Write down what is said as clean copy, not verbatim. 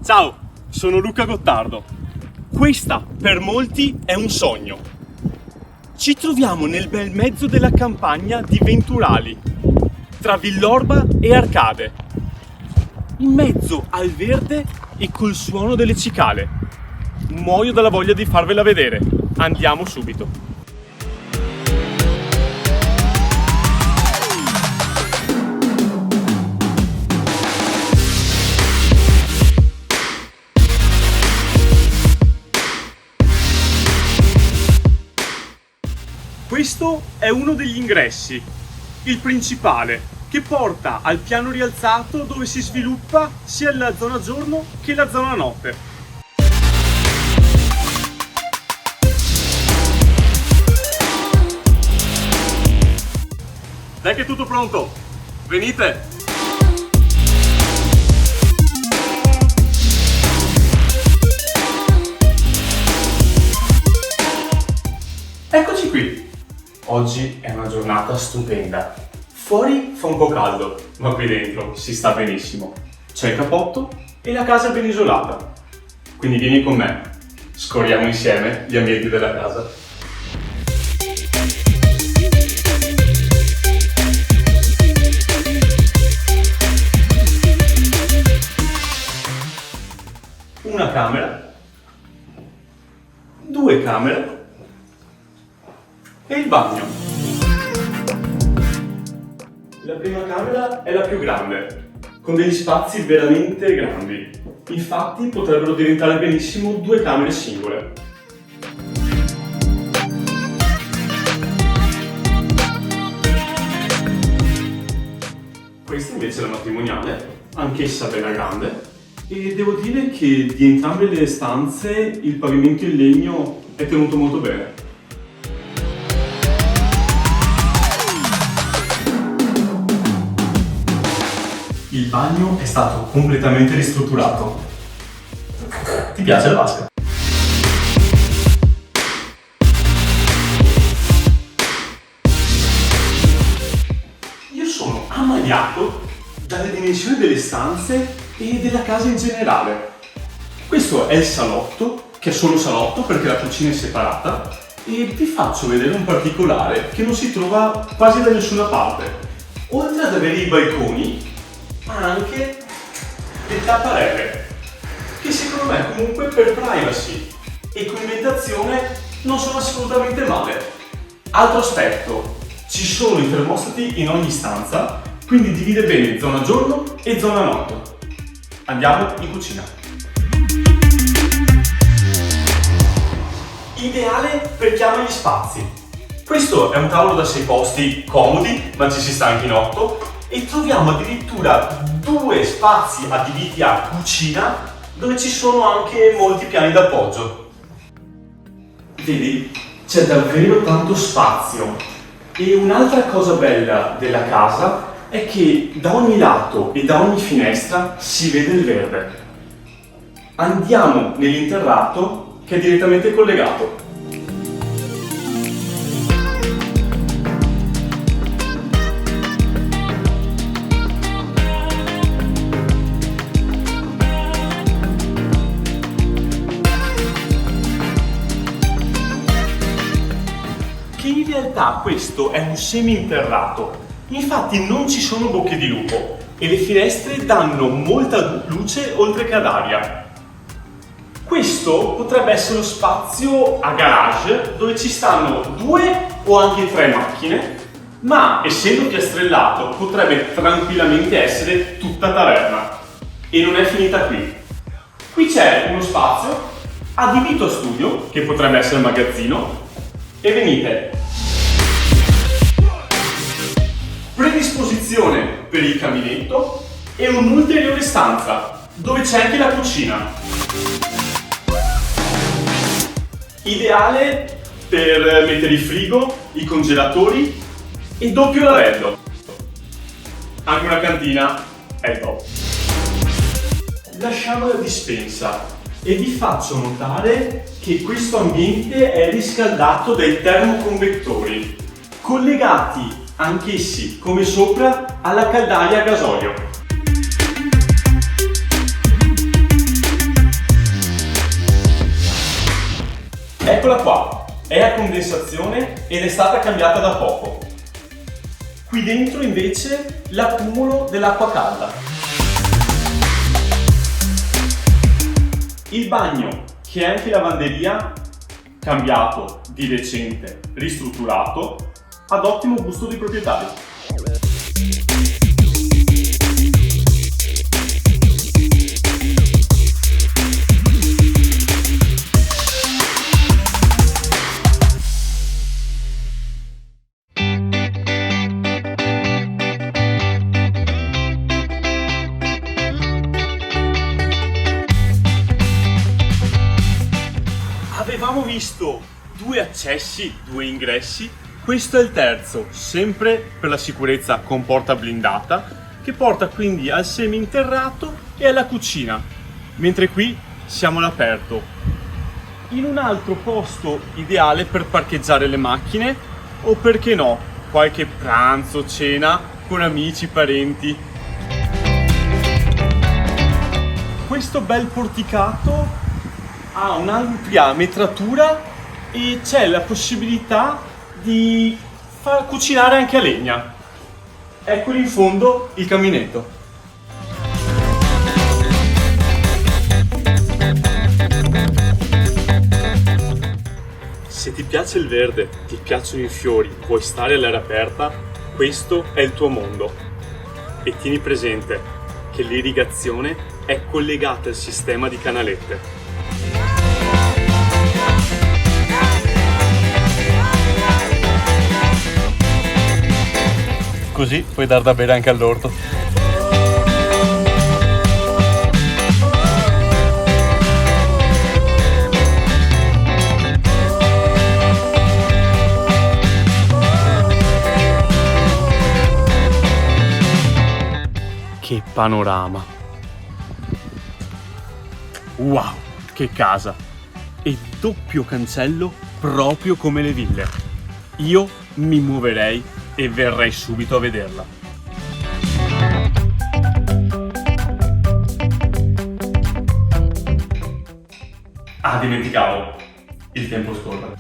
Ciao, sono Luca Gottardo. Questa, per molti, è un sogno. Ci troviamo nel bel mezzo della campagna di Venturali, tra Villorba e Arcade, in mezzo al verde e col suono delle cicale. Muoio dalla voglia di farvela vedere. Andiamo subito. Questo è uno degli ingressi, il principale, che porta al piano rialzato dove si sviluppa sia la zona giorno che la zona notte. Dai che è tutto pronto, venite! Eccoci qui! Oggi è una giornata stupenda. Fuori fa un po' caldo, ma qui dentro si sta benissimo. C'è il capotto e la casa è ben isolata. Quindi vieni con me, scorriamo insieme gli ambienti della casa. Una camera, due camere e il bagno. La prima camera è la più grande, con degli spazi veramente grandi. Infatti potrebbero diventare benissimo due camere singole. Questa invece è la matrimoniale, anch'essa bella grande, e devo dire che di entrambe le stanze il pavimento in legno è tenuto molto bene. Il bagno è stato completamente ristrutturato. Ti piace la vasca? Io sono ammaliato dalle dimensioni delle stanze e della casa in generale. Questo è il salotto, che è solo salotto perché la cucina è separata, e vi faccio vedere un particolare che non si trova quasi da nessuna parte. Oltre ad avere i balconi, ma anche le tapparelle, che secondo me comunque per privacy e coibentazione non sono assolutamente male. Altro aspetto, ci sono i termostati in ogni stanza, quindi divide bene zona giorno e zona notte. Andiamo in cucina. Ideale per chi ama gli spazi. Questo è un tavolo da 6 posti comodi, ma ci si sta anche in 8. E troviamo addirittura due spazi adibiti a cucina dove ci sono anche molti piani d'appoggio. Vedi, c'è davvero tanto spazio. E un'altra cosa bella della casa è che da ogni lato e da ogni finestra si vede il verde. Andiamo nell'interrato che è direttamente collegato. In realtà questo è un semi-interrato, infatti non ci sono bocche di lupo e le finestre danno molta luce oltre che ad aria. Questo potrebbe essere lo spazio a garage dove ci stanno 2 o anche 3 macchine, ma essendo piastrellato potrebbe tranquillamente essere tutta taverna. E non è finita qui. Qui c'è uno spazio adibito a studio, che potrebbe essere magazzino, e venite. Predisposizione per il caminetto e un'ulteriore stanza dove c'è anche la cucina. Ideale per mettere il frigo, i congelatori e doppio lavello. Anche una cantina è top. Lasciamo la dispensa e vi faccio notare che questo ambiente è riscaldato dai termoconvettori, collegati anch'essi, come sopra, alla caldaia a gasolio. è a condensazione ed è stata cambiata da poco. Qui dentro invece l'accumulo dell'acqua calda. Il bagno, che è anche lavanderia, cambiato di recente, ristrutturato, ad ottimo gusto dei proprietari. Avevamo visto 2 accessi, 2 ingressi, questo è il terzo, sempre per la sicurezza con porta blindata, che porta quindi al seminterrato e alla cucina, mentre qui siamo all'aperto, in un altro posto ideale per parcheggiare le macchine o, perché no, qualche pranzo, cena con amici, parenti. Questo bel porticato ha un'ampia metratura e c'è la possibilità di far cucinare anche a legna. Ecco lì in fondo il caminetto. Se ti piace il verde, ti piacciono i fiori, vuoi stare all'aria aperta, questo è il tuo mondo. E tieni presente che l'irrigazione è collegata al sistema di canalette. Così puoi dar da bere anche all'orto. Che panorama! Wow, che casa! E doppio cancello proprio come le ville. Io mi muoverei e verrei subito a vederla. Ah, dimenticavo, il tempo scorre.